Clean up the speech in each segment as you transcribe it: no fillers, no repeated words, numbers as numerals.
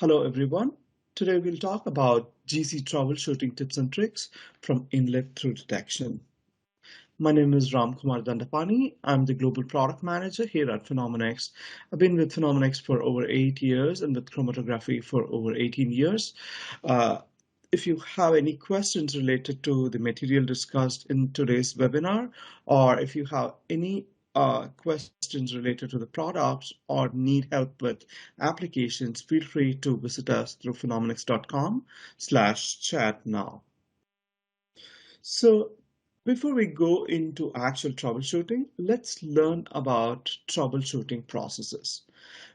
Hello everyone. Today we'll talk about GC troubleshooting tips and tricks from inlet through detection. My name is Ramkumar Dhandapani. I'm the Global Product Manager here at Phenomenex. I've been with Phenomenex for over 8 years and with chromatography for over 18 years. Uh, if you have any questions related to the material discussed in today's webinar, or if you have any questions related to the products or need help with applications, feel free to visit us through phenomenex.com/chat now. So before we go into actual troubleshooting, let's learn about troubleshooting processes.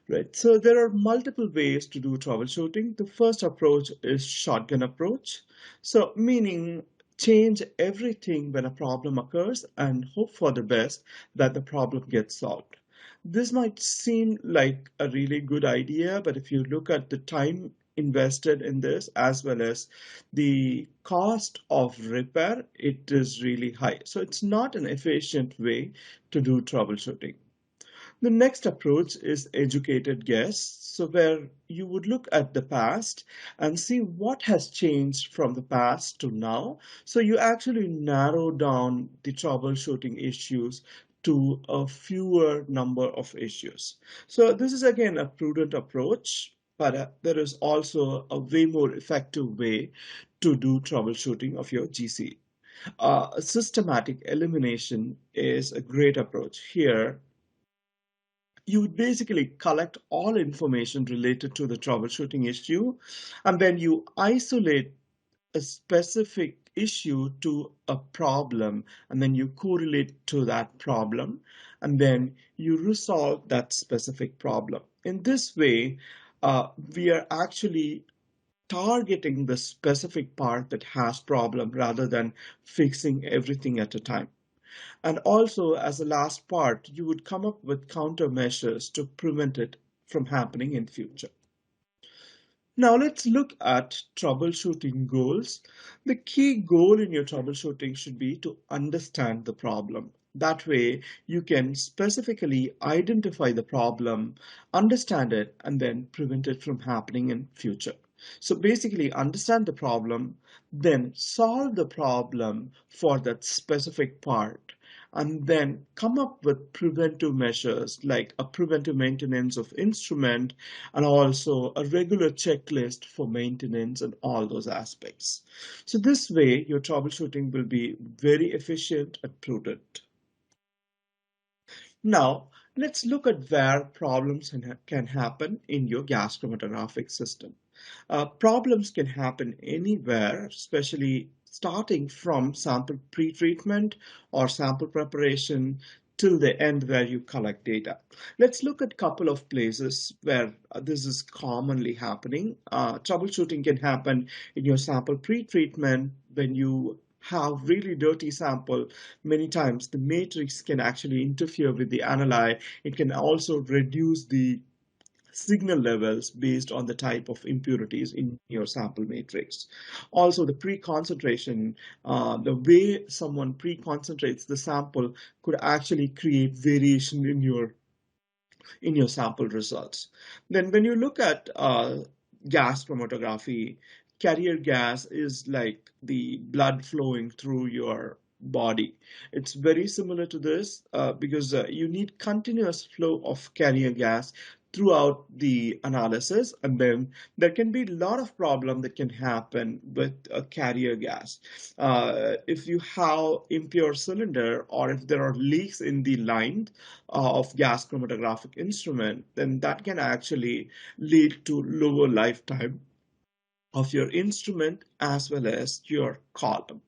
Right. So there are multiple ways to do troubleshooting. The first approach is shotgun approach. So meaning change everything when a problem occurs and hope for the best that the problem gets solved. This might seem like a really good idea, but if you look at the time invested in this as well as the cost of repair, it is really high. So it's not an efficient way to do troubleshooting. The next approach is educated guess. So where you would look at the past and see what has changed from the past to now. So you actually narrow down the troubleshooting issues to a fewer number of issues. So this is again a prudent approach, but there is also a way more effective way to do troubleshooting of your GC. Systematic elimination is a great approach. Here, you would basically collect all information related to the troubleshooting issue, and then you isolate a specific issue to a problem, and then you correlate to that problem, and then you resolve that specific problem. In this way, we are actually targeting the specific part that has problem rather than fixing everything at a time. And also, as a last part, you would come up with countermeasures to prevent it from happening in future. Now let's look at troubleshooting goals. The key goal in your troubleshooting should be to understand the problem. That way, you can specifically identify the problem, understand it, and then prevent it from happening in future. So basically, understand the problem, then solve the problem for that specific part, and then come up with preventive measures like a preventive maintenance of instrument and also a regular checklist for maintenance and all those aspects. So this way, your troubleshooting will be very efficient and prudent. Now, let's look at where problems can happen in your gas chromatographic system. Problems can happen anywhere, especially starting from sample pretreatment or sample preparation till the end where you collect data. Let's look at a couple of places where this is commonly happening. Troubleshooting can happen in your sample pretreatment when you have really dirty sample. Many times the matrix can actually interfere with the analyte. It can also reduce the signal levels based on the type of impurities in your sample matrix. Also, the pre-concentration, the way someone pre-concentrates the sample could actually create variation in your sample results. Then when you look at gas chromatography, carrier gas is like the blood flowing through your body. It's very similar to this because you need continuous flow of carrier gas throughout the analysis, and then there can be a lot of problem that can happen with a carrier gas. If you have impure cylinder or if there are leaks in the line of gas chromatographic instrument, then that can actually lead to lower lifetime of your instrument as well as your column.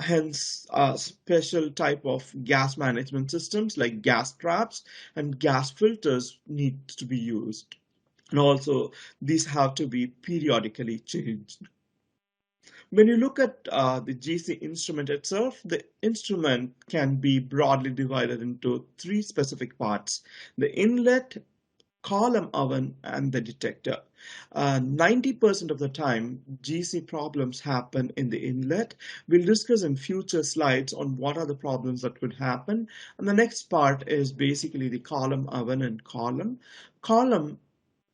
Hence, special type of gas management systems like gas traps and gas filters need to be used. And also, these have to be periodically changed. When you look at the GC instrument itself, the instrument can be broadly divided into three specific parts: the inlet, column oven, and the detector. 90% of the time, GC problems happen in the inlet. We'll discuss in future slides on what are the problems that could happen. And the next part is basically the column oven and column. Column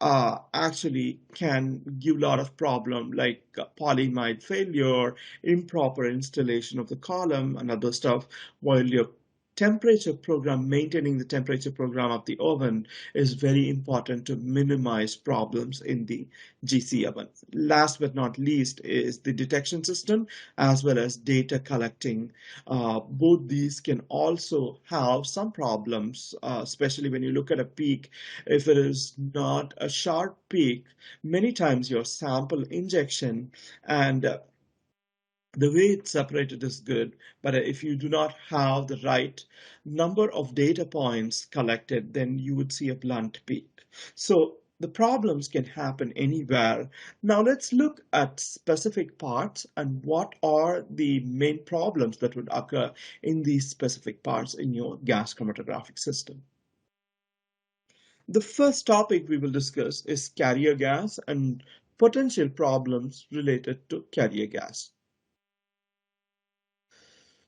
actually can give a lot of problem like polyimide failure, improper installation of the column and other stuff, while your temperature program, maintaining the temperature program of the oven is very important to minimize problems in the GC oven. Last but not least is the detection system as well as data collecting. Both these can also have some problems, especially when you look at a peak. If it is not a sharp peak, many times your sample injection and the way it's separated is good, but if you do not have the right number of data points collected, then you would see a blunt peak. So the problems can happen anywhere. Now let's look at specific parts and what are the main problems that would occur in these specific parts in your gas chromatographic system. The first topic we will discuss is carrier gas and potential problems related to carrier gas.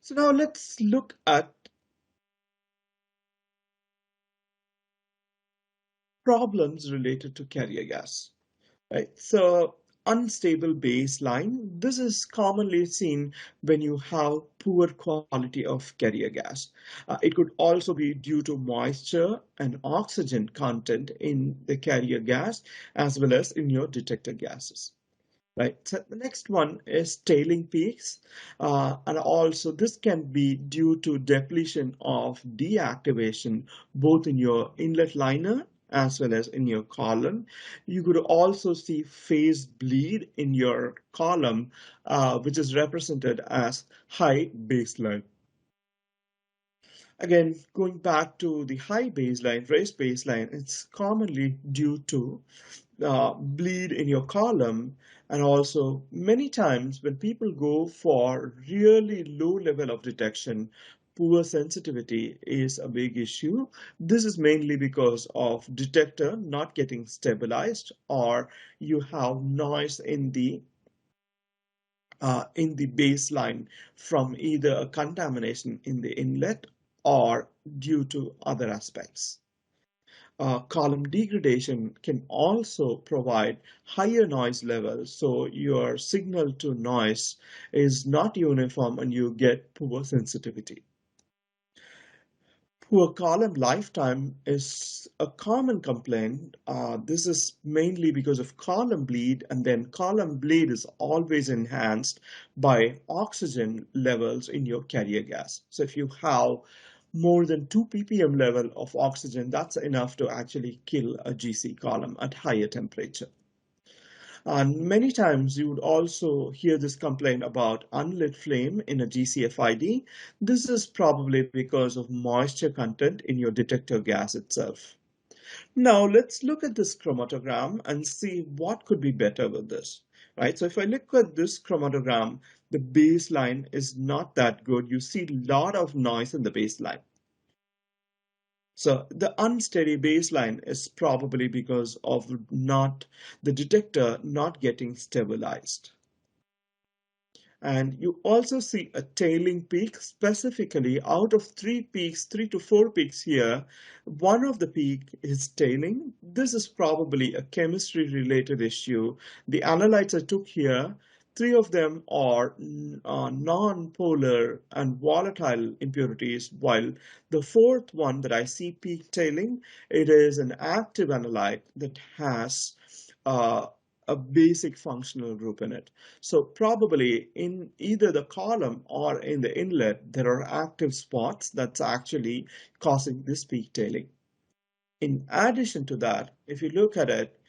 So now let's look at problems related to carrier gas, right? So unstable baseline, this is commonly seen when you have poor quality of carrier gas. It could also be due to moisture and oxygen content in the carrier gas as well as in your detector gases. Right. So the next one is tailing peaks. And also this can be due to depletion of deactivation, both in your inlet liner as well as in your column. You could also see phase bleed in your column, which is represented as high baseline. Again, going back to the high baseline, raised baseline, it's commonly due to bleed in your column. And also many times when people go for really low level of detection, poor sensitivity is a big issue. This is mainly because of detector not getting stabilized, or you have noise in the baseline from either a contamination in the inlet or due to other aspects. Column degradation can also provide higher noise levels, so your signal to noise is not uniform and you get poor sensitivity. Poor column lifetime is a common complaint. This is mainly because of column bleed, and then column bleed is always enhanced by oxygen levels in your carrier gas. So if you have more than 2 ppm level of oxygen, that's enough to actually kill a GC column at higher temperature. And many times you would also hear this complaint about unlit flame in a GCFID. This is probably because of moisture content in your detector gas itself. Now let's look at this chromatogram and see what could be better with this. Right, so if I look at this chromatogram, the baseline is not that good. You see a lot of noise in the baseline. So the unsteady baseline is probably because of the detector not getting stabilized. And you also see a tailing peak, specifically out of 3 peaks, 3 to 4 peaks here, one of the peak is tailing. This is probably a chemistry related issue. The analytes I took here, 3 of them are non-polar and volatile impurities, while the fourth one that I see peak tailing, it is an active analyte that has uh, a basic functional group in it. So probably in either the column or in the inlet, there are active spots that's actually causing this peak tailing. In addition to that, if you look at it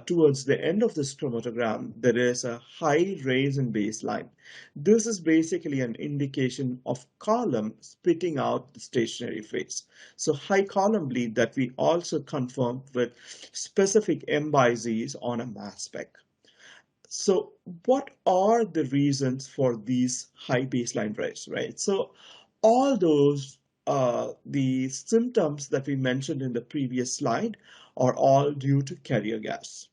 towards the end of this chromatogram, there is a high raise in baseline. This is basically an indication of column spitting out the stationary phase. So high column bleed that we also confirm with specific M by Z's on a mass spec. So what are the reasons for these high baseline rates, right? So all those, the symptoms that we mentioned in the previous slide are all due to carrier gas.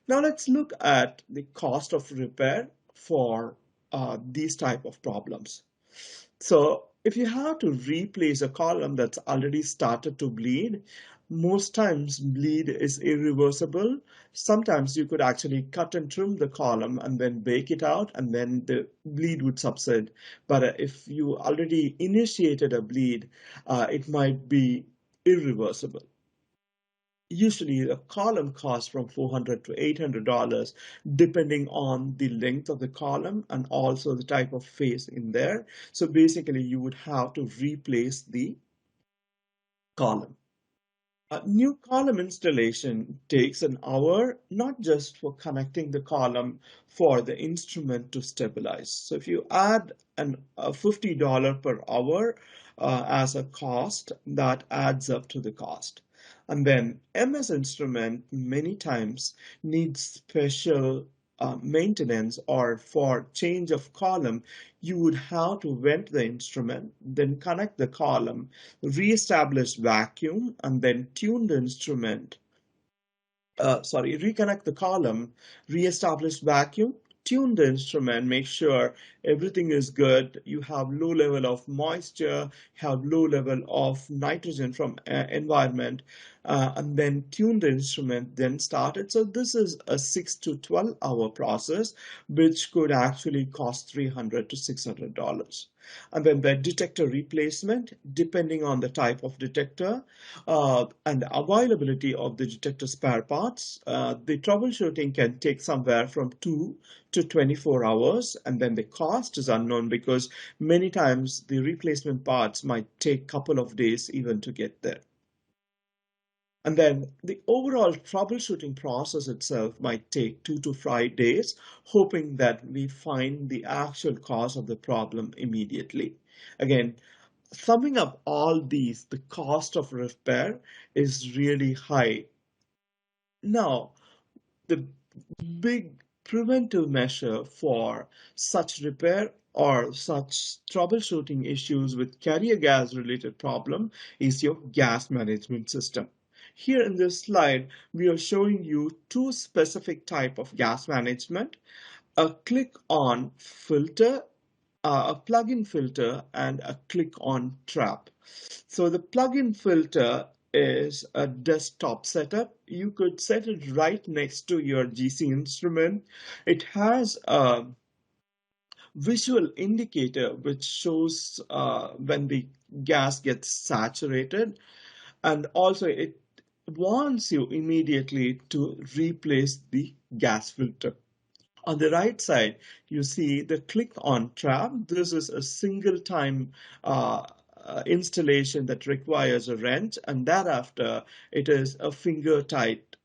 Now let's look at the cost of repair for these type of problems. So if you have to replace a column that's already started to bleed, Most times bleed is irreversible. Sometimes you could actually cut and trim the column and then bake it out, and then the bleed would subside. But if you already initiated a bleed, it might be irreversible. Usually a column costs from $400 to $800 depending on the length of the column and also the type of phase in there. So basically you would have to replace the column. A new column installation takes an hour, not just for connecting the column, for the instrument to stabilize. So if you add a $50 per hour as a cost, that adds up to the cost. And then MS instrument many times needs special maintenance, or for change of column, you would have to vent the instrument, then connect the column, re-establish vacuum, and then tune the instrument. Reconnect the column, re-establish vacuum, tune the instrument, make sure everything is good. You have low level of moisture, have low level of nitrogen from environment, and then tune the instrument, then start it. So this is a 6 to 12 hour process, which could actually cost $300 to $600. And then the detector replacement, depending on the type of detector and the availability of the detector spare parts, the troubleshooting can take somewhere from 2 to 24 hours, and then the cost is unknown because many times the replacement parts might take a couple of days even to get there. And then the overall troubleshooting process itself might take 2 to 5 days, hoping that we find the actual cause of the problem immediately. Again, summing up all these, the cost of repair is really high. Now, the big preventive measure for such repair or such troubleshooting issues with carrier gas related problem is your gas management system. Here in this slide, we are showing you two specific type of gas management: a click-on filter, a plug-in filter, and a click-on trap. So the plug-in filter is a desktop setup. You could set it right next to your GC instrument. It has a visual indicator which shows when the gas gets saturated, and also it warns you immediately to replace the gas filter. On the right side, you see the click on trap. This is a single time installation that requires a wrench, and thereafter it is a finger tight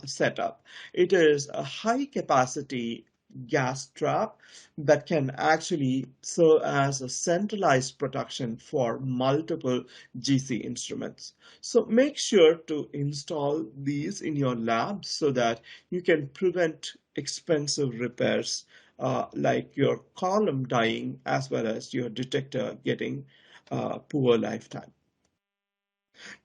setup. It is a high capacity gas trap that can actually serve as a centralized protection for multiple GC instruments. So make sure to install these in your lab so that you can prevent expensive repairs like your column dying as well as your detector getting poor lifetime.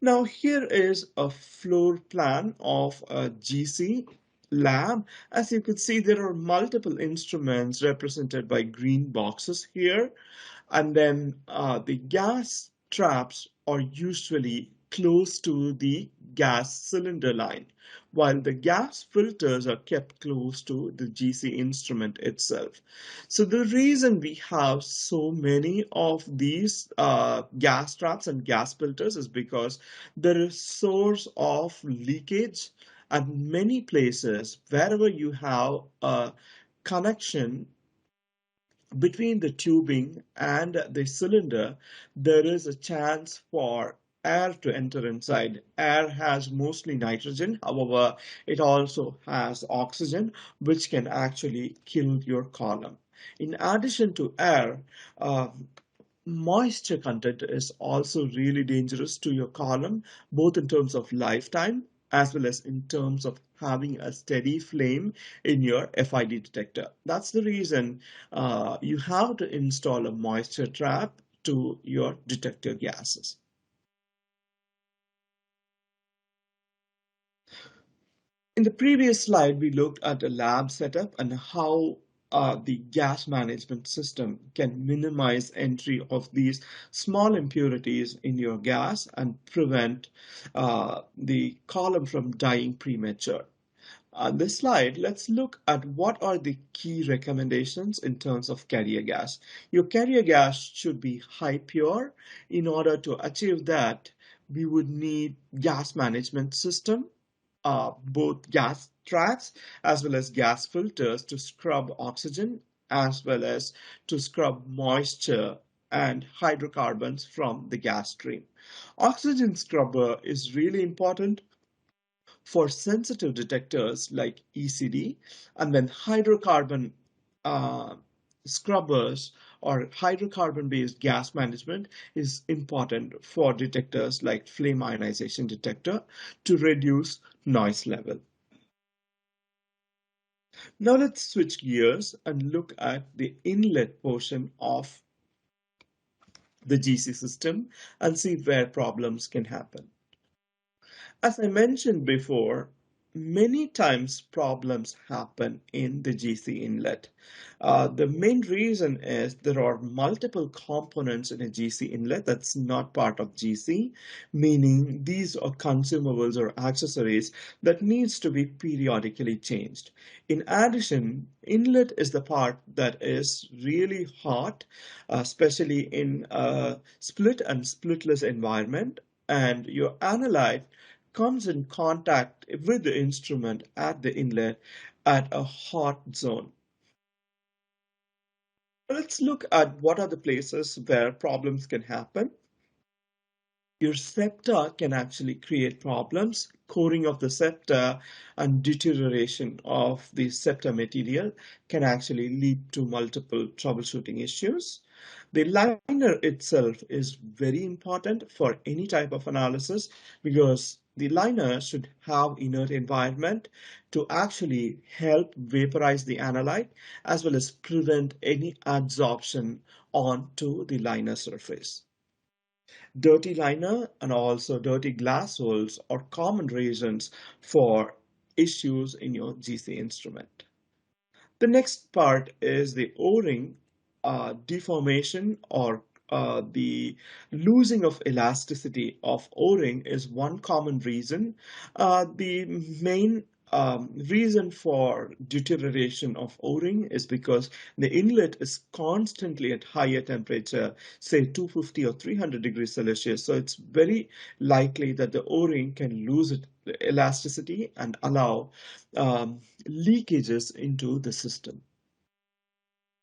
Now here is a floor plan of a GC lab. As you can see, there are multiple instruments represented by green boxes here. And then the gas traps are usually close to the gas cylinder line, while the gas filters are kept close to the GC instrument itself. So the reason we have so many of these gas traps and gas filters is because there is source of leakage at many places. Wherever you have a connection between the tubing and the cylinder, there is a chance for air to enter inside. Air has mostly nitrogen, however, it also has oxygen, which can actually kill your column. In addition to air, uh, moisture content is also really dangerous to your column, both in terms of lifetime as well as in terms of having a steady flame in your FID detector. That's the reason you have to install a moisture trap to your detector gases. In the previous slide, we looked at a lab setup and how the gas management system can minimize entry of these small impurities in your gas and prevent the column from dying premature. On this slide, let's look at what are the key recommendations in terms of carrier gas. Your carrier gas should be high pure. In order to achieve that, we would need gas management system, both gas tracks as well as gas filters to scrub oxygen as well as to scrub moisture and hydrocarbons from the gas stream. Oxygen scrubber is really important for sensitive detectors like ECD, and then hydrocarbon uh, scrubbers or hydrocarbon-based gas management is important for detectors like flame ionization detector to reduce noise level. Now let's switch gears and look at the inlet portion of the GC system and see where problems can happen. As I mentioned before, many times problems happen in the GC inlet. The main reason is there are multiple components in a GC inlet that's not part of GC, meaning these are consumables or accessories that needs to be periodically changed. In addition, inlet is the part that is really hot, especially in a split and splitless environment, and your analyte comes in contact with the instrument at the inlet at a hot zone. Let's look at what are the places where problems can happen. Your septa can actually create problems. Coring of the septa and deterioration of the septa material can actually lead to multiple troubleshooting issues. The liner itself is very important for any type of analysis because the liner should have inert environment to actually help vaporize the analyte as well as prevent any adsorption onto the liner surface. Dirty liner and also dirty glass holes are common reasons for issues in your GC instrument. The next part is the O-ring deformation or the losing of elasticity of O-ring is one common reason. The main reason for deterioration of O-ring is because the inlet is constantly at higher temperature, say 250 or 300 degrees Celsius. So it's very likely that the O-ring can lose its elasticity and allow leakages into the system.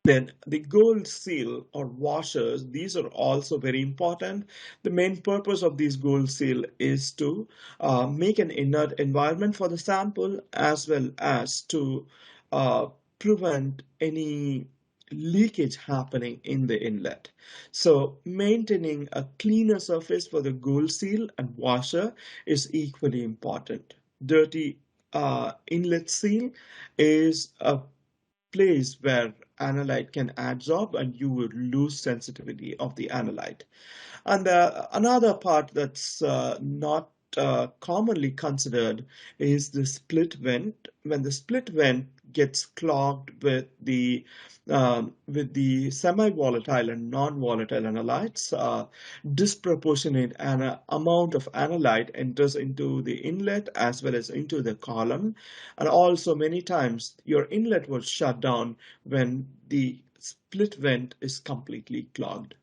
Then the gold seal or washers, these are also very important. The main purpose of these gold seal is to make an inert environment for the sample as well as to prevent any leakage happening in the inlet. So maintaining a cleaner surface for the gold seal and washer is equally important. Dirty inlet seal is a place where analyte can adsorb and you would lose sensitivity of the analyte. And another part that's not commonly considered is the split vent. When the split vent gets clogged with the semi-volatile and non-volatile analytes, disproportionate amount of analyte enters into the inlet as well as into the column. And also many times your inlet will shut down when the split vent is completely clogged.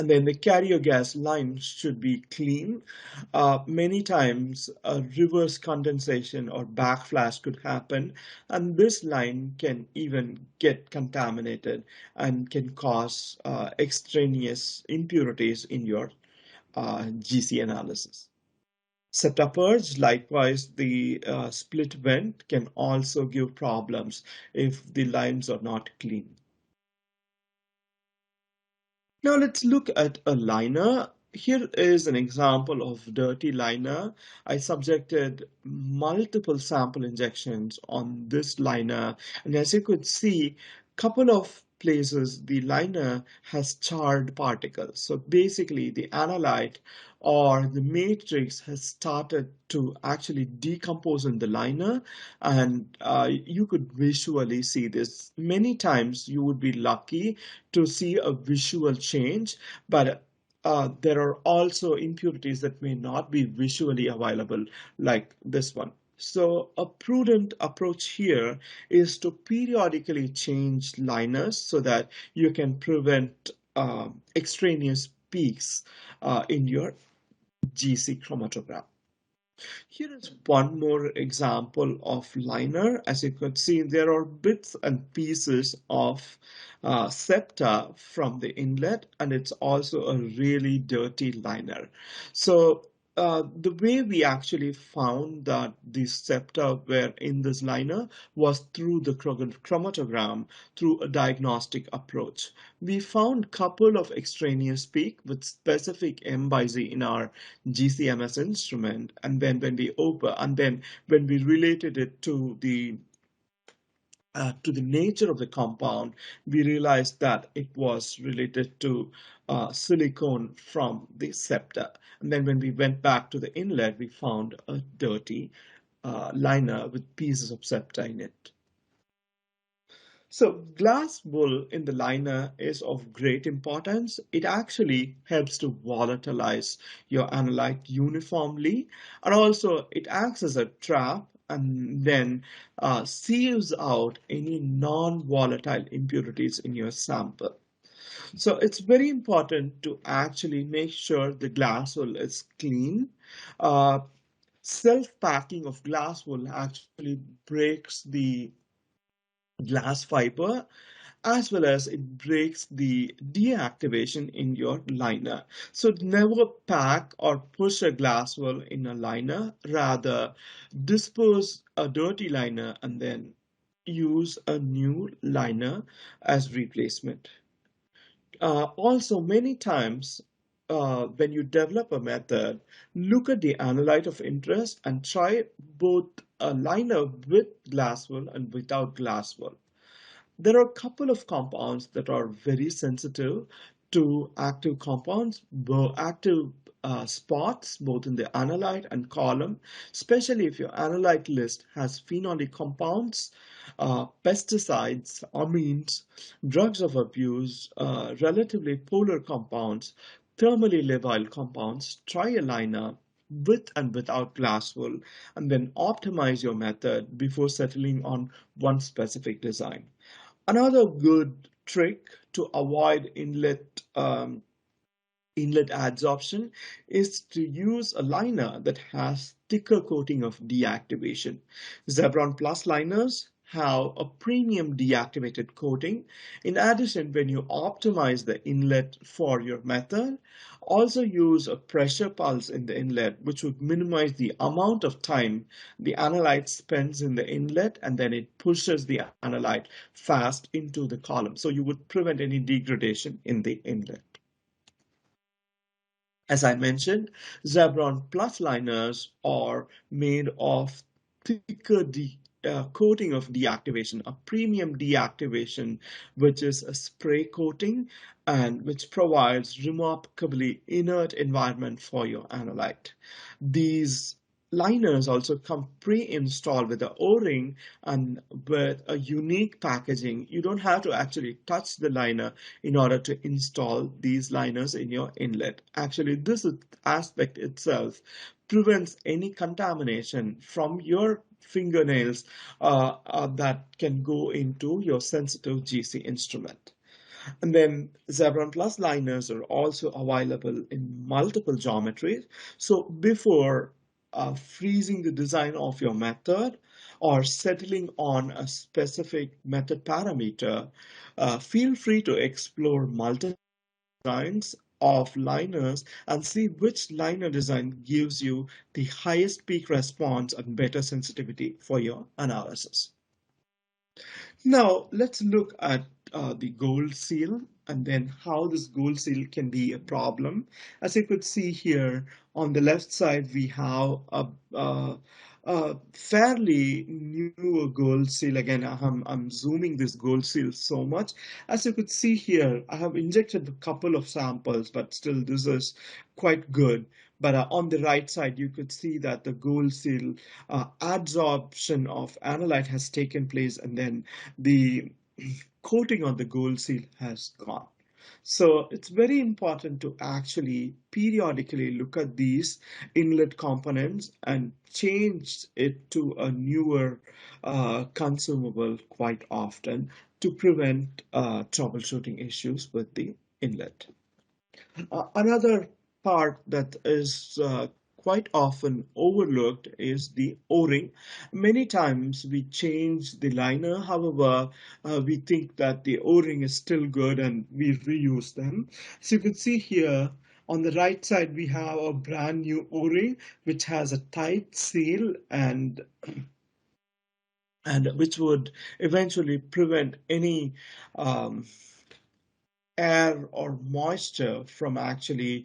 And then the carrier gas line should be clean. Many times a reverse condensation or backflash could happen, and this line can even get contaminated and can cause extraneous impurities in your GC analysis. Septa purge, likewise, the split vent can also give problems if the lines are not clean. Now let's look at a liner. Here is an example of dirty liner. I subjected multiple sample injections on this liner, and as you could see, couple of places the liner has charred particles. So basically the analyte or the matrix has started to actually decompose in the liner, and you could visually see this. Many times you would be lucky to see a visual change, but there are also impurities that may not be visually available, like this one. So a prudent approach here is to periodically change liners so that you can prevent extraneous peaks in your GC chromatogram. Here is one more example of liner. As you could see, there are bits and pieces of septa from the inlet, and it's also a really dirty liner. So the way we actually found that these septa were in this liner was through the chromatogram, through a diagnostic approach. We found a couple of extraneous peak with specific M by Z in our GCMS instrument, and then when we related it to the nature of the compound, we realized that it was related to silicone from the septa. And then when we went back to the inlet, we found a dirty liner with pieces of septa in it. So glass wool in the liner is of great importance. It actually helps to volatilize your analyte uniformly, and also it acts as a trap and then seals out any non-volatile impurities in your sample. So it's very important to actually make sure the glass wool is clean. Uh, Self-packing of glass wool actually breaks the glass fiber, as well as it breaks the deactivation in your liner. So never pack or push a glass wool in a liner, rather dispose a dirty liner and then use a new liner as replacement. Also, many times when you develop a method, look at the analyte of interest and try both a liner with glass wool and without glass wool. There are a couple of compounds that are very sensitive to active compounds, active spots, both in the analyte and column, especially if your analyte list has phenolic compounds, pesticides, amines, drugs of abuse, relatively polar compounds, thermally labile compounds. Try a liner with and without glass wool, and then optimize your method before settling on one specific design. Another good trick to avoid inlet adsorption is to use a liner that has thicker coating of deactivation. Zebron Plus liners have a premium deactivated coating. In addition, when you optimize the inlet for your method, also use a pressure pulse in the inlet, which would minimize the amount of time the analyte spends in the inlet, and then it pushes the analyte fast into the column. So you would prevent any degradation in the inlet. As I mentioned, Zebron Plus liners are made of thicker coating of deactivation, a premium deactivation, which is a spray coating and which provides remarkably inert environment for your analyte. These liners also come pre-installed with the O-ring and with a unique packaging. You don't have to actually touch the liner in order to install these liners in your inlet. Actually, this aspect itself prevents any contamination from your fingernails that can go into your sensitive GC instrument. And then Zebron Plus liners are also available in multiple geometries. So before freezing the design of your method or settling on a specific method parameter, feel free to explore multiple designs of liners and see which liner design gives you the highest peak response and better sensitivity for your analysis. Now, let's look at the gold seal and then how this gold seal can be a problem. As you could see here, on the left side, we have fairly new gold seal. Again, I'm zooming this gold seal so much. As you could see here, I have injected a couple of samples, but still this is quite good. But on the right side, you could see that the gold seal adsorption of analyte has taken place, and then the coating on the gold seal has gone. So it's very important to actually periodically look at these inlet components and change it to a newer consumable quite often to prevent troubleshooting issues with the inlet. Another part that is quite often overlooked is the O-ring. Many times we change the liner, however, we think that the O-ring is still good and we reuse them. So you can see here on the right side, we have a brand new O-ring which has a tight seal and which would eventually prevent any um, air or moisture from actually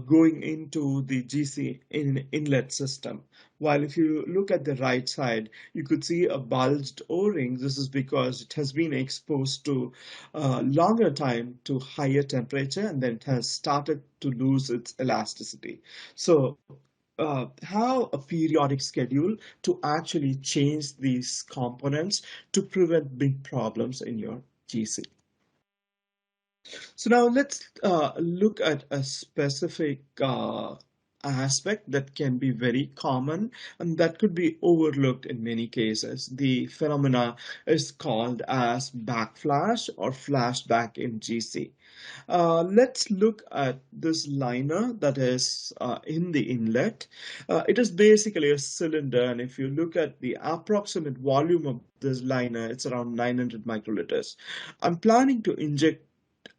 going into the GC inlet system. While if you look at the right side, you could see a bulged O-ring. This is because it has been exposed to longer time to higher temperature and then it has started to lose its elasticity. So have a periodic schedule to actually change these components to prevent big problems in your GC. So now let's look at a specific aspect that can be very common and that could be overlooked in many cases. The phenomena is called as backflash or flashback in GC. Let's look at this liner that is in the inlet. It is basically a cylinder, and if you look at the approximate volume of this liner, it's around 900 microliters. I'm planning to inject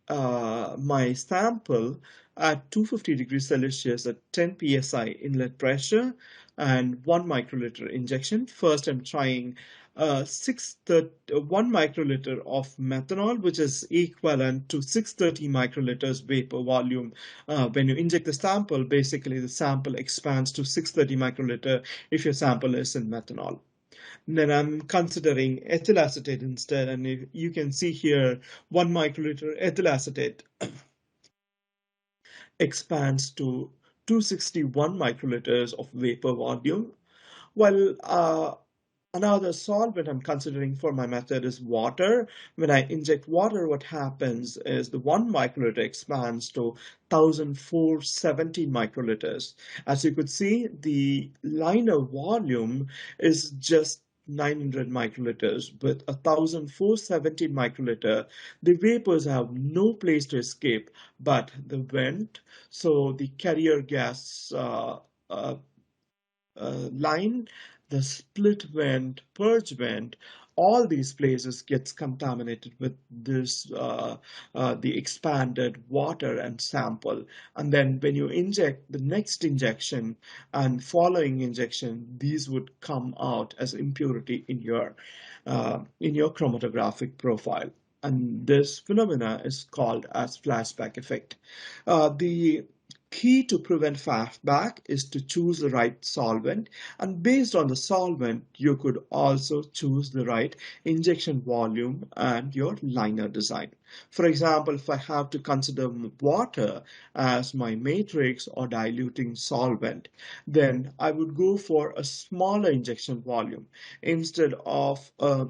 my sample at 250 degrees Celsius at 10 psi inlet pressure and 1 microliter injection. First, I'm trying 1 microliter of methanol, which is equivalent to 630 microliters vapor volume. When you inject the sample, basically the sample expands to 630 microliter if your sample is in methanol. Then I'm considering ethyl acetate instead, and if you can see here 1 microliter ethyl acetate expands to 261 microliters of vapor volume, while another solvent I'm considering for my method is water. When I inject water, what happens is the 1 microliter expands to 1470 microliters. As you could see, the liner volume is just 900 microliters. With 1470 microliter, the vapors have no place to escape but the vent. So the carrier gas uh, line, the split vent, purge vent, all these places gets contaminated with this the expanded water and sample. And then when you inject the next injection and following injection, these would come out as impurity in your chromatographic profile. And this phenomena is called as flashback effect. The key to prevent flashback is to choose the right solvent, and based on the solvent you could also choose the right injection volume and your liner design. For example, if I have to consider water as my matrix or diluting solvent, then I would go for a smaller injection volume instead of a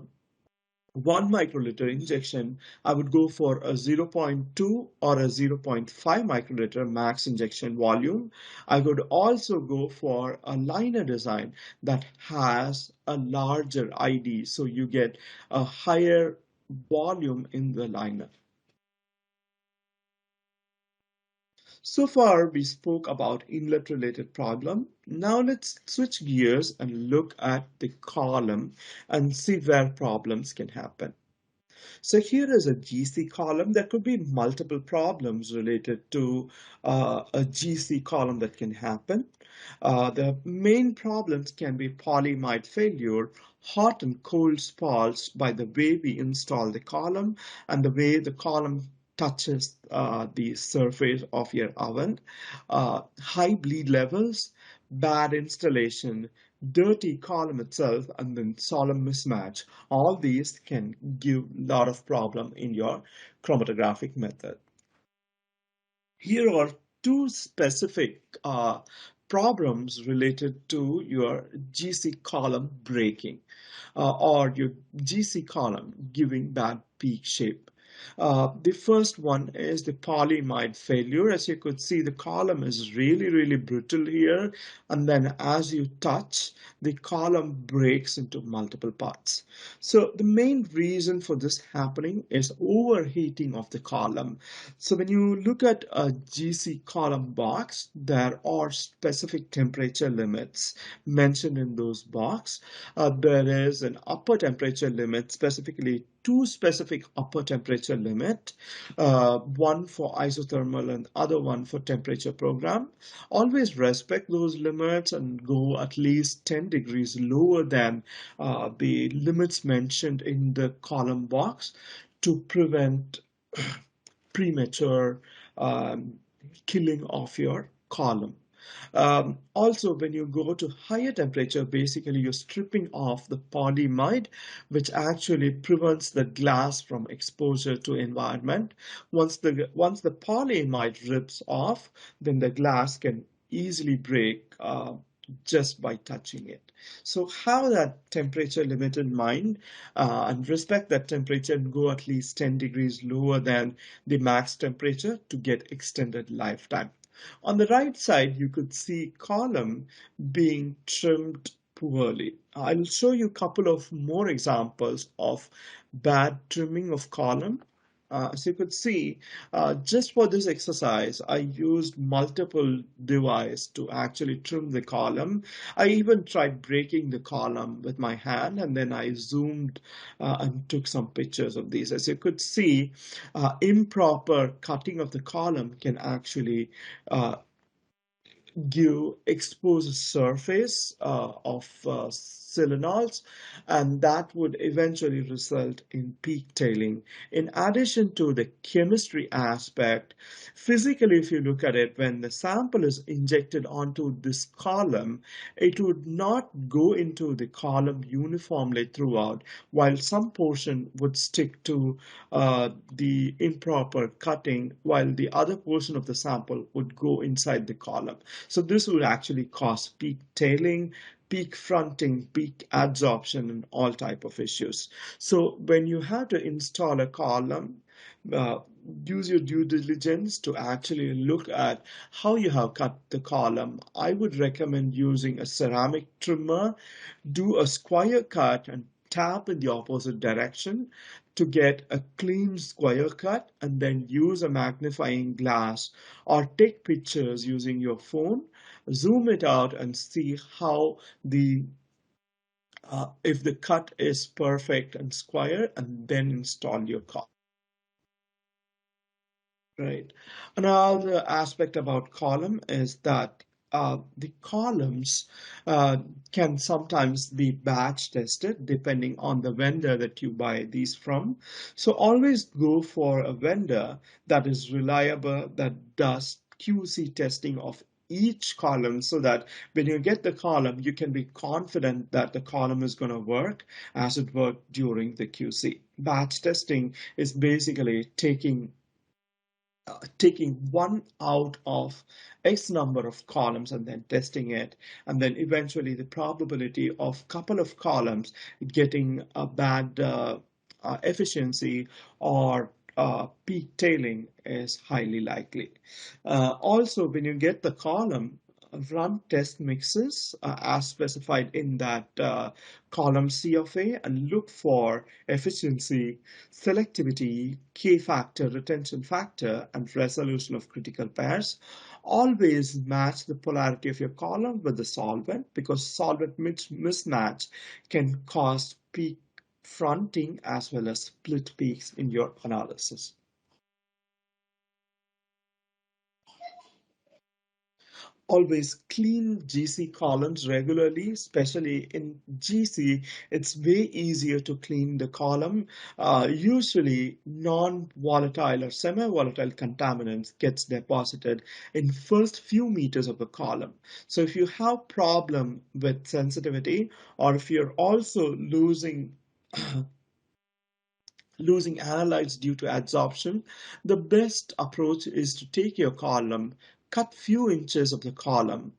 1 microliter injection. I would go for a 0.2 or a 0.5 microliter max injection volume. I could also go for a liner design that has a larger ID, so you get a higher volume in the liner. So far, we spoke about inlet-related problem. Now let's switch gears and look at the column and see where problems can happen. So here is a GC column. There could be multiple problems related to a GC column that can happen. The main problems can be polyimide failure, hot and cold spots by the way we install the column and the way the column touches the surface of your oven, high bleed levels, bad installation, dirty column itself, and then solemn mismatch. All these can give a lot of problem in your chromatographic method. Here are two specific problems related to your GC column breaking or your GC column giving bad peak shape. The first one is the polyimide failure. As you could see, the column is really brittle here. And then as you touch, the column breaks into multiple parts. So the main reason for this happening is overheating of the column. So when you look at a GC column box, there are specific temperature limits mentioned in those box. There is an upper temperature limit, specifically two specific upper temperature limit, one for isothermal and other one for temperature program. Always respect those limits and go at least 10 degrees lower than the limits mentioned in the column box to prevent premature um, killing of your column. Also, when you go to higher temperature, basically you're stripping off the polyimide, which actually prevents the glass from exposure to environment. Once the polyimide rips off, then the glass can easily break just by touching it. So have that temperature limit in mind and respect that temperature and go at least 10 degrees lower than the max temperature to get extended lifetime. On the right side, you could see column being trimmed poorly. I'll show you a couple of more examples of bad trimming of column. As you could see, just for this exercise, I used multiple devices to actually trim the column. I even tried breaking the column with my hand, and then I zoomed and took some pictures of these. As you could see, improper cutting of the column can actually give exposed surface of solenols, and that would eventually result in peak tailing. In addition to the chemistry aspect, physically, if you look at it, when the sample is injected onto this column, it would not go into the column uniformly throughout, while some portion would stick to the improper cutting, while the other portion of the sample would go inside the column. So this would actually cause peak tailing, peak fronting, peak adsorption, and all type of issues. So when you have to install a column, uh, use your due diligence to actually look at how you have cut the column. I would recommend using a ceramic trimmer, do a square cut and tap in the opposite direction to get a clean square cut, and then use a magnifying glass or take pictures using your phone, zoom it out and see how the if the cut is perfect and square, and then install your column. Right. Another aspect about column is that the columns can sometimes be batch tested depending on the vendor that you buy these from. So always go for a vendor that is reliable, that does QC testing of each column, so that when you get the column, you can be confident that the column is going to work as it worked during the QC. Batch testing is basically taking one out of X number of columns and then testing it, and then eventually the probability of couple of columns getting a bad efficiency or peak tailing is highly likely. Also, when you get the column, run test mixes as specified in that column CFA and look for efficiency, selectivity, K factor, retention factor, and resolution of critical pairs. Always match the polarity of your column with the solvent, because solvent mismatch can cause peak fronting as well as split peaks in your analysis. Always clean GC columns regularly, especially in GC. It's way easier to clean the column. Usually non-volatile or semi-volatile contaminants gets deposited in first few meters of the column. So if you have problem with sensitivity, or if you're also losing analytes due to adsorption, the best approach is to take your column, cut few inches of the column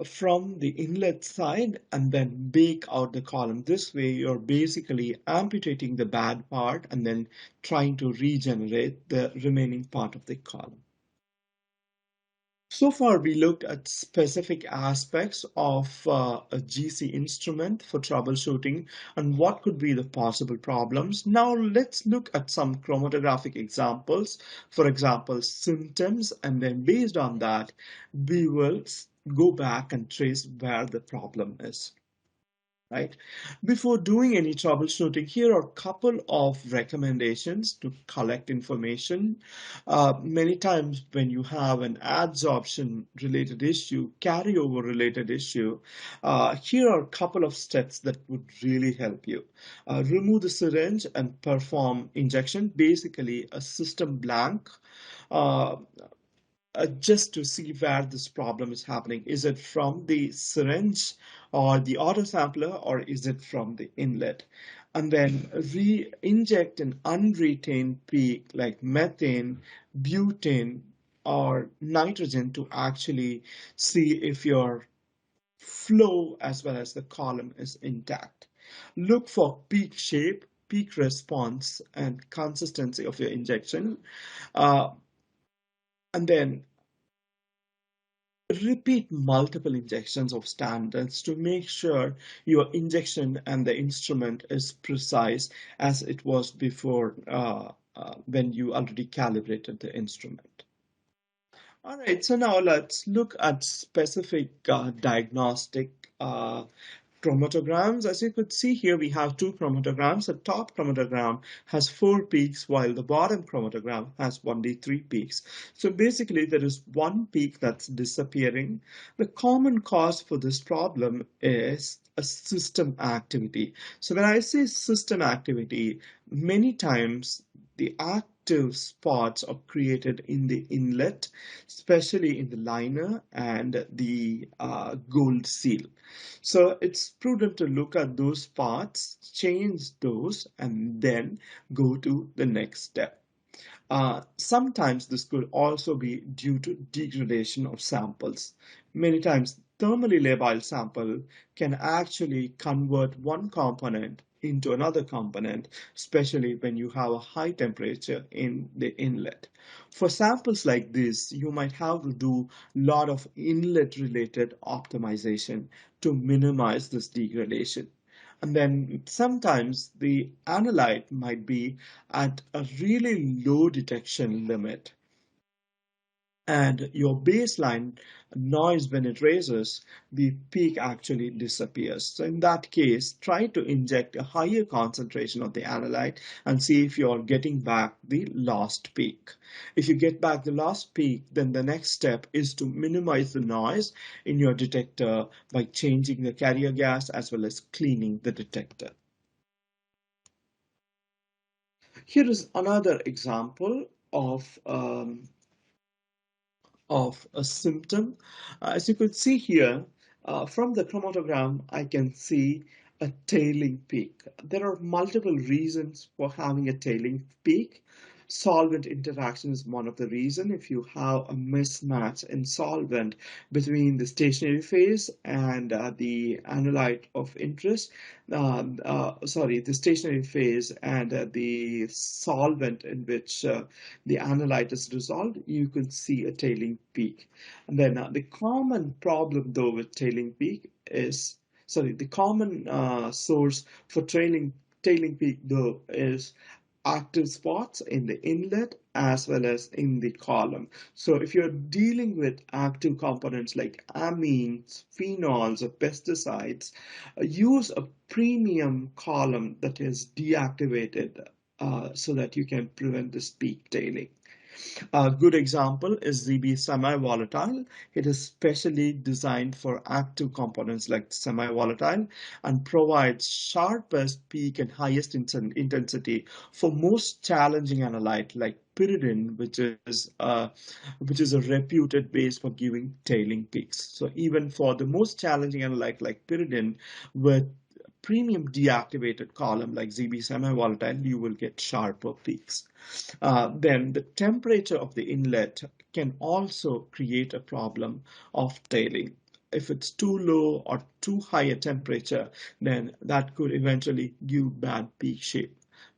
from the inlet side, and then bake out the column. This way, you're basically amputating the bad part and then trying to regenerate the remaining part of the column. So far, we looked at specific aspects of a GC instrument for troubleshooting and what could be the possible problems. Now, let's look at some chromatographic examples, for example, symptoms, and then based on that, we will go back and trace where the problem is. Right? Before doing any troubleshooting, here are a couple of recommendations to collect information. Many times when you have an adsorption related issue, carryover related issue, here are a couple of steps that would really help you. Remove the syringe and perform injection, basically a system blank. Uh, just to see where this problem is happening. Is it from the syringe or the autosampler, or is it from the inlet? And then re-inject an unretained peak like methane, butane, or nitrogen to actually see if your flow as well as the column is intact. Look for peak shape, peak response, and consistency of your injection. Uh, and then repeat multiple injections of standards to make sure your injection and the instrument is precise as it was before when you already calibrated the instrument. All right, so now let's look at specific diagnostic chromatograms. As you could see here, we have two chromatograms. The top chromatogram has 4 peaks, while the bottom chromatogram has only 3 peaks. So basically, there is one peak that's disappearing. The common cause for this problem is a system activity. So when I say system activity, many times the active spots are created in the inlet, especially in the liner and the gold seal. So it's prudent to look at those parts, change those, and then go to the next step. Sometimes this could also be due to degradation of samples. Many times, thermally labile sample can actually convert one component into another component, especially when you have a high temperature in the inlet. For samples like this, you might have to do a lot of inlet-related optimization to minimize this degradation. And then sometimes the analyte might be at a really low detection limit, and your baseline noise, when it raises, the peak actually disappears. So in that case, try to inject a higher concentration of the analyte and see if you're getting back the lost peak. If you get back the lost peak, then the next step is to minimize the noise in your detector by changing the carrier gas as well as cleaning the detector. Here is another example of a symptom. As you could see here, from the chromatogram, I can see a tailing peak. There are multiple reasons for having a tailing peak. Solvent interaction is one of the reasons. If you have a mismatch in solvent between the stationary phase and the analyte of interest, the stationary phase and the solvent in which the analyte is dissolved, you could see a tailing peak. And then the common problem though with tailing peak is, the common source for tailing peak though is active spots in the inlet as well as in the column. So if you're dealing with active components like amines, phenols, or pesticides, use a premium column that is deactivated so that you can prevent this peak tailing. A good example is ZB semi-volatile. It is specially designed for active components like semi-volatile and provides sharpest peak and highest intensity for most challenging analyte like pyridine, which is a reputed base for giving tailing peaks. So even for the most challenging analyte like pyridine with premium deactivated column like ZB semi-volatile, you will get sharper peaks. Then the temperature of the inlet can also create a problem of tailing. If it's too low or too high a temperature, then that could eventually give bad peak shape.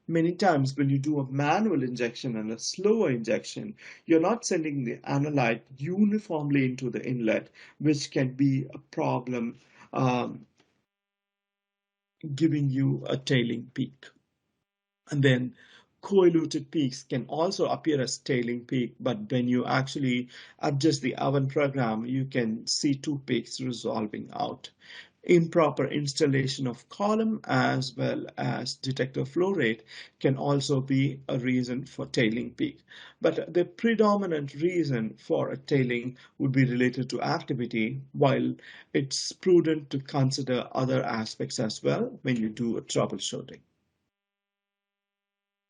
Many times when you do a manual injection and a slower injection, you're not sending the analyte uniformly into the inlet, which can be a problem, um, giving you a tailing peak. And then co-eluted peaks can also appear as tailing peak, but when you actually adjust the oven program, you can see two peaks resolving out. Improper installation of column as well as detector flow rate can also be a reason for tailing peak. But the predominant reason for a tailing would be related to activity, while it's prudent to consider other aspects as well when you do a troubleshooting.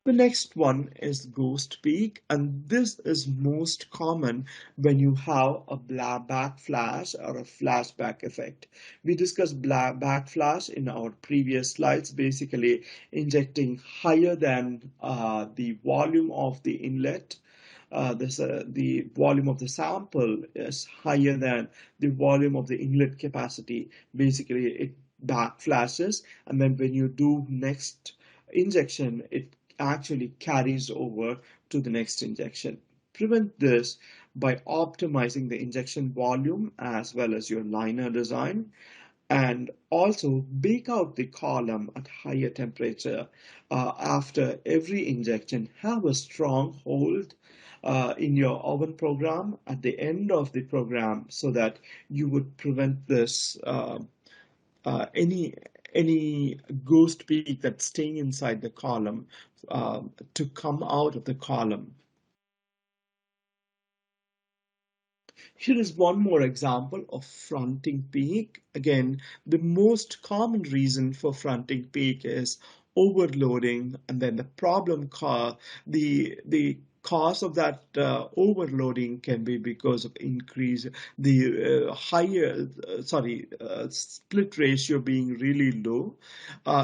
The next one is ghost peak, and this is most common when you have a backflash or a flashback effect. We discussed backflash in our previous slides, basically injecting higher than the volume of the inlet. The volume of the sample is higher than the volume of the inlet capacity. Basically, it backflashes, and then when you do next injection, it actually carries over to the next injection. Prevent this by optimizing the injection volume as well as your liner design, and also bake out the column at higher temperature after every injection. Have a strong hold in your oven program at the end of the program so that you would prevent this any ghost peak that's staying inside the column to come out of the column. Here is one more example of fronting peak. Again, the most common reason for fronting peak is overloading, and then the problem the cause of that overloading can be because of increase the split ratio being really low.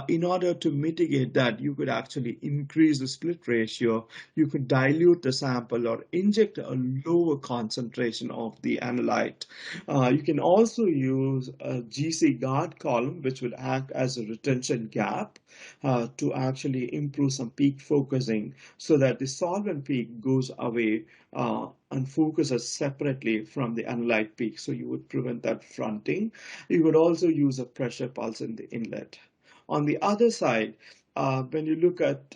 In order to mitigate that, you could actually increase the split ratio. You could dilute the sample or inject a lower concentration of the analyte. You can also use a GC guard column, which would act as a retention gap to actually improve some peak focusing so that the solvent peak goes away and focuses separately from the analyte peak. So you would prevent that fronting. You would also use a pressure pulse in the inlet. On the other side, when you look at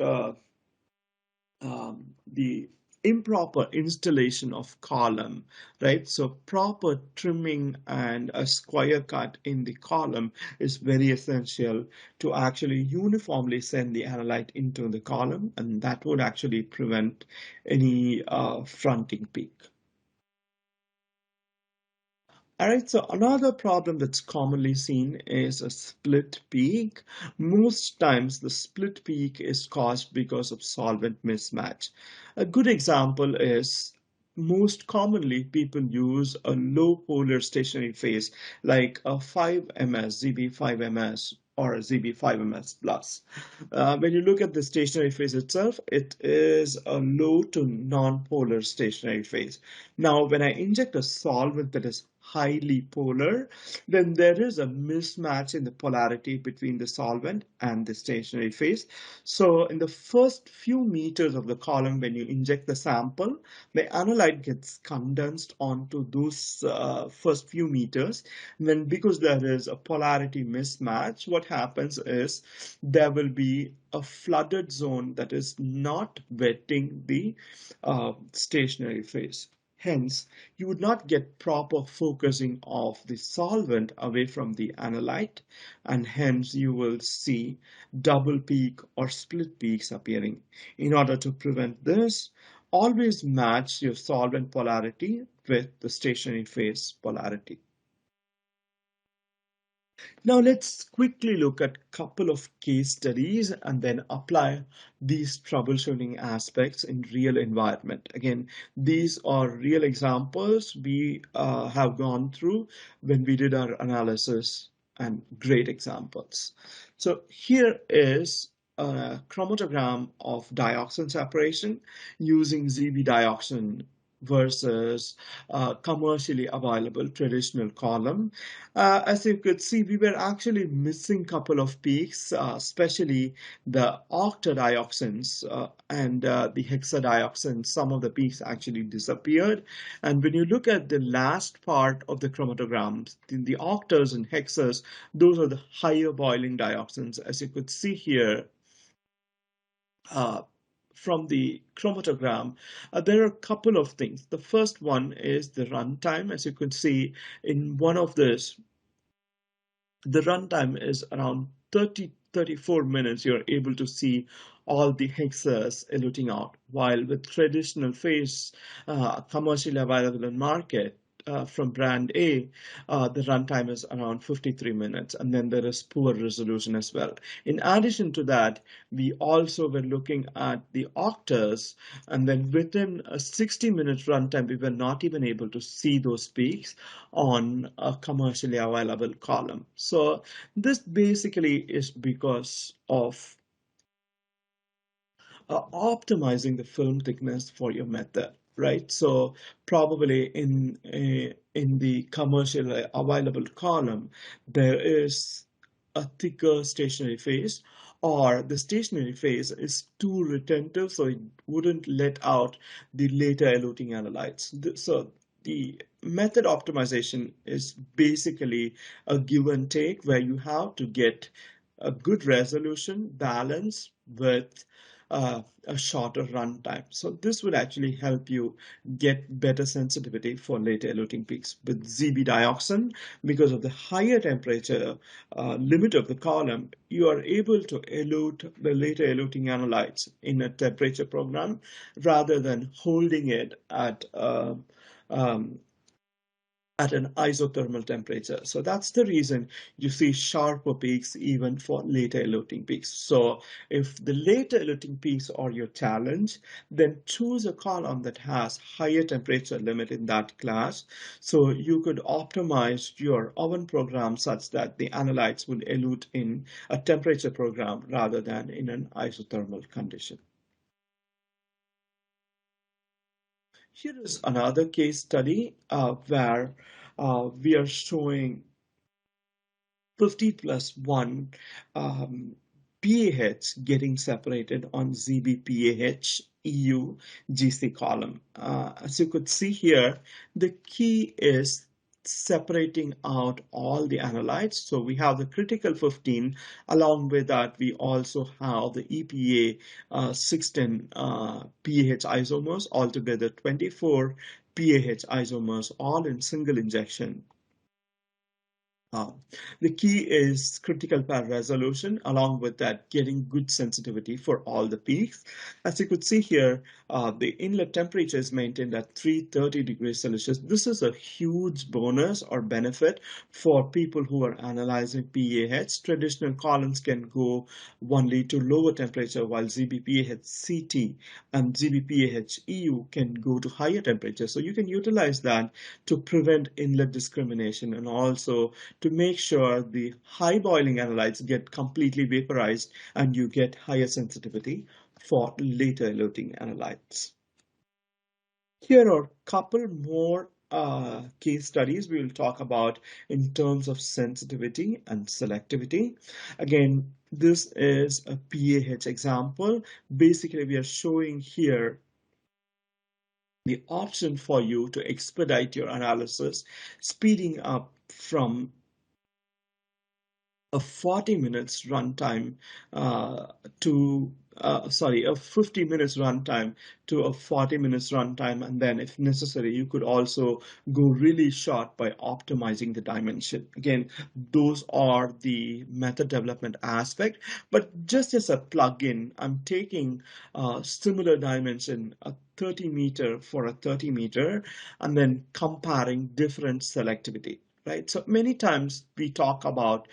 the improper installation of column, right? So proper trimming and a square cut in the column is very essential to actually uniformly send the analyte into the column, and that would actually prevent any fronting peak. All right, so another problem that's commonly seen is a split peak. Most times the split peak is caused because of solvent mismatch. A good example is most commonly people use a low polar stationary phase like a 5ms, ZB5ms or a ZB5ms plus. When you look at the stationary phase itself, it is a low to non-polar stationary phase. Now, when I inject a solvent that is highly polar, then there is a mismatch in the polarity between the solvent and the stationary phase. So in the first few meters of the column, when you inject the sample, the analyte gets condensed onto those first few meters. And then because there is a polarity mismatch, what happens is there will be a flooded zone that is not wetting the stationary phase. Hence, you would not get proper focusing of the solvent away from the analyte, and hence you will see double peak or split peaks appearing. In order to prevent this, always match your solvent polarity with the stationary phase polarity. Now let's quickly look at a couple of case studies and then apply these troubleshooting aspects in real environment. Again, these are real examples we have gone through when we did our analysis, and great examples. So here is a chromatogram of dioxin separation using ZB dioxin versus commercially available traditional column. As you could see, we were actually missing a couple of peaks, especially the octadioxins and the hexadioxins. Some of the peaks actually disappeared. And when you look at the last part of the chromatograms, the octas and hexas, those are the higher boiling dioxins. As you could see here, uh, from the chromatogram, there are a couple of things. The first one is the runtime. As you can see in one of this, the runtime is around 34 minutes. You're able to see all the hexas eluting out, while with traditional phase commercially available in market, from brand A, the runtime is around 53 minutes, and then there is poor resolution as well. In addition to that, we also were looking at the octas, and then within a 60-minute runtime, we were not even able to see those peaks on a commercially available column. So this basically is because of optimizing the film thickness for your method, right? So probably in the commercially available column, there is a thicker stationary phase, or the stationary phase is too retentive, so it wouldn't let out the later eluting analytes. So the method optimization is basically a give and take where you have to get a good resolution balance with a shorter runtime. So this would actually help you get better sensitivity for later eluting peaks. With ZB dioxin, because of the higher temperature limit of the column, you are able to elute the later eluting analytes in a temperature program rather than holding it um, at an isothermal temperature. So that's the reason you see sharper peaks even for later eluting peaks. So if the later eluting peaks are your challenge, then choose a column that has higher temperature limit in that class. So you could optimize your oven program such that the analytes will elute in a temperature program rather than in an isothermal condition. Here is another case study where we are showing 50 plus 1 PAH getting separated on ZBPAH EU GC column. As you could see here, the key is separating out all the analytes. So we have the critical 15. Along with that, we also have the EPA 16 PAH isomers, altogether 24 PAH isomers, all in single injection. Uh, the key is critical path resolution, along with that getting good sensitivity for all the peaks. As you could see here, the inlet temperature is maintained at 330 degrees Celsius. This is a huge bonus or benefit for people who are analyzing PAH. Traditional columns can go only to lower temperature, while ZBPAH CT and ZBPAH EU can go to higher temperature. So you can utilize that to prevent inlet discrimination, and also to make sure the high boiling analytes get completely vaporized and you get higher sensitivity for later eluting analytes. Here are a couple more case studies we will talk about in terms of sensitivity and selectivity. Again, this is a PAH example. Basically, we are showing here the option for you to expedite your analysis, speeding up from a 40 minutes runtime to a 50 minutes runtime to a 40 minutes runtime, and then if necessary, you could also go really short by optimizing the dimension. Again, those are the method development aspect, but just as a plugin, I'm taking a similar dimension, a 30 meter for a 30 meter, and then comparing different selectivity, right? So many times we talk about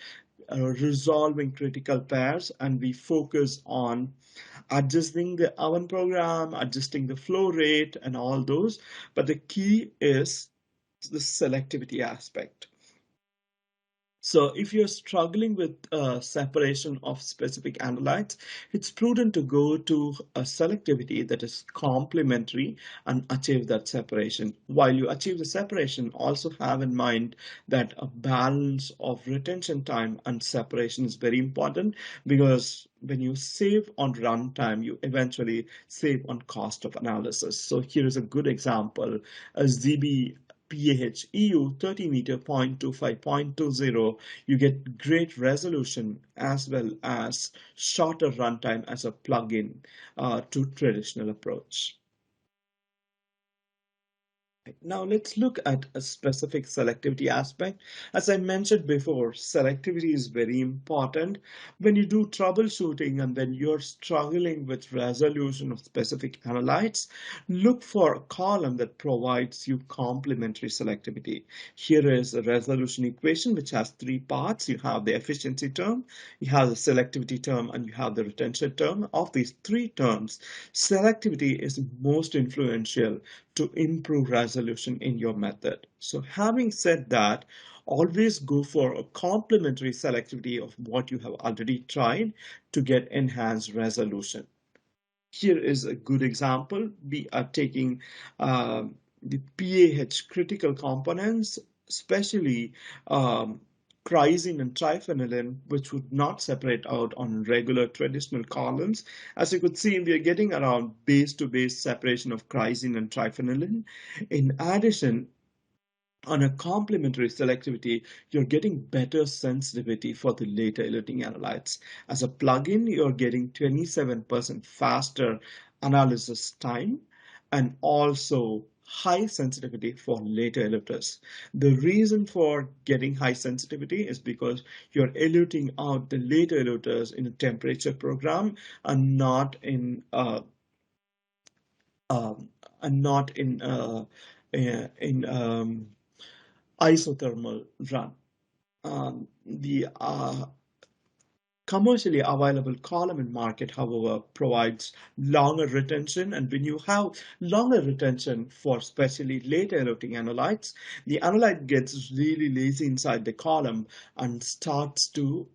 resolving critical pairs, and we focus on adjusting the oven program, adjusting the flow rate, and all those. But the key is the selectivity aspect. So if you're struggling with separation of specific analytes, it's prudent to go to a selectivity that is complementary and achieve that separation. While you achieve the separation, also have in mind that a balance of retention time and separation is very important, because when you save on runtime, you eventually save on cost of analysis. So here is a good example, a ZB PAH EU 30 meter 0.25, 0.20, you get great resolution as well as shorter runtime as a plugin to traditional approach. Now let's look at a specific selectivity aspect. As I mentioned before, selectivity is very important when you do troubleshooting and when you're struggling with resolution of specific analytes. Look for a column that provides you complementary selectivity. Here is a resolution equation which has three parts. You have the efficiency term, you have the selectivity term, and you have the retention term. Of these three terms, selectivity is most influential to improve resolution in your method. So having said that, always go for a complementary selectivity of what you have already tried to get enhanced resolution. Here is a good example. We are taking the PAH critical components, especially chrysine and triphenylline, which would not separate out on regular traditional columns. As you could see, we are getting around base-to-base separation of chrysine and triphenylline. In addition, on a complementary selectivity, you're getting better sensitivity for the later eluting analytes. As a plugin, you're getting 27% faster analysis time and also high sensitivity for later eluters. The reason for getting high sensitivity is because you're eluting out the later eluters in a temperature program and not in um, and not in isothermal run. The commercially available column in market, however, provides longer retention, and when you have longer retention for especially later eluting analytes, the analyte gets really lazy inside the column and starts to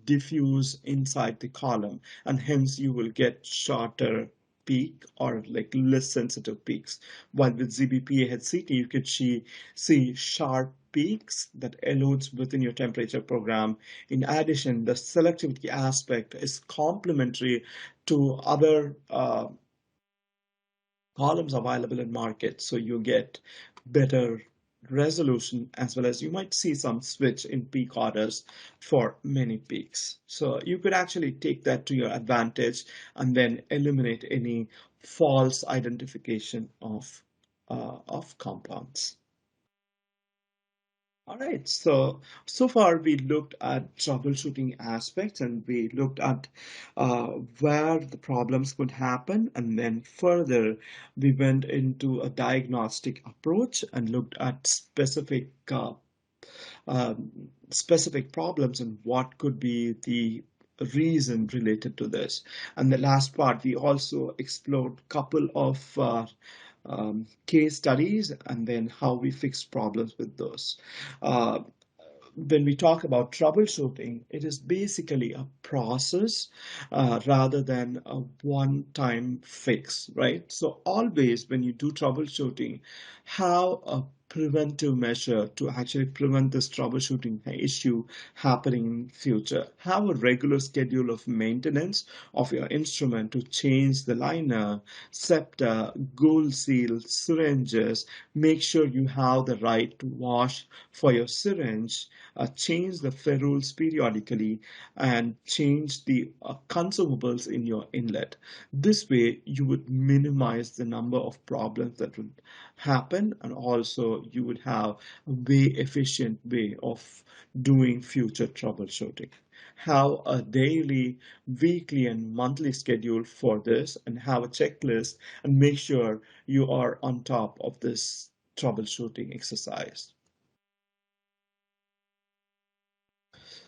diffuse inside the column, and hence you will get shorter peak or like less sensitive peaks. While with ZBPAHCT, you could see sharp peaks that elutes within your temperature program. In addition, the selectivity aspect is complementary to other columns available in market, so you get better resolution, as well as you might see some switch in peak orders for many peaks. So you could actually take that to your advantage and then eliminate any false identification of compounds. All right, so far we looked at troubleshooting aspects, and we looked at where the problems could happen, and then further we went into a diagnostic approach and looked at specific problems and what could be the reason related to this. And the last part, we also explored a couple of case studies and then how we fix problems with those. Uh, when we talk about troubleshooting, it is basically a process rather than a one-time fix, right? So always when you do troubleshooting, have a preventive measure to actually prevent this troubleshooting issue happening in future. Have a regular schedule of maintenance of your instrument to change the liner, septa, gold seal, syringes. Make sure you have the right to wash for your syringe, change the ferrules periodically, and change the consumables in your inlet. This way, you would minimize the number of problems that would happen, and also you would have a way efficient way of doing future troubleshooting. Have a daily, weekly, and monthly schedule for this, and have a checklist, and make sure you are on top of this troubleshooting exercise.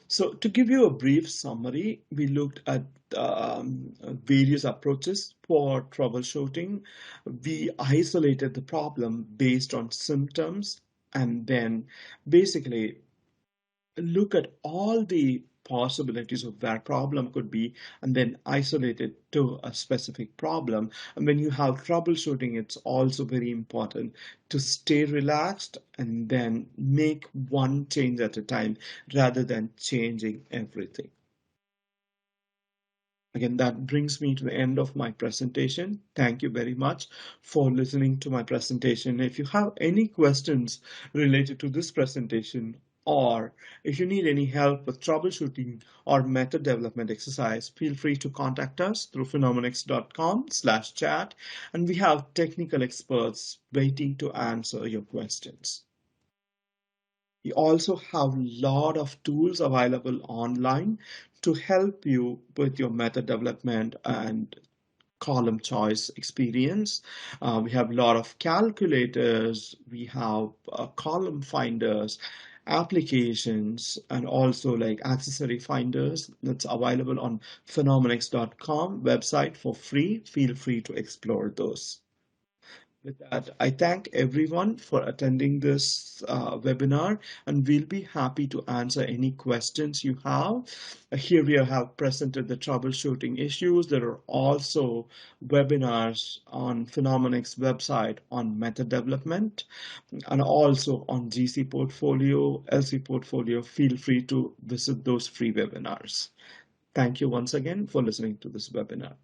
So to give you a brief summary, we looked at various approaches for troubleshooting. We isolated the problem based on symptoms and then basically look at all the possibilities of where problem could be and then isolate it to a specific problem. And when you have troubleshooting, it's also very important to stay relaxed and then make one change at a time rather than changing everything. Again, that brings me to the end of my presentation. Thank you very much for listening to my presentation. If you have any questions related to this presentation, or if you need any help with troubleshooting or method development exercise, feel free to contact us through phenomenex.com/chat, and we have technical experts waiting to answer your questions. We also have a lot of tools available online to help you with your method development and column choice experience. We have a lot of calculators, we have column finders, applications, and also like accessory finders that's available on phenomenex.com website for free. Feel free to explore those. With that, I thank everyone for attending this webinar, and we'll be happy to answer any questions you have. Here we have presented the troubleshooting issues. There are also webinars on Phenomenex website on method development and also on GC portfolio, LC portfolio. Feel free to visit those free webinars. Thank you once again for listening to this webinar.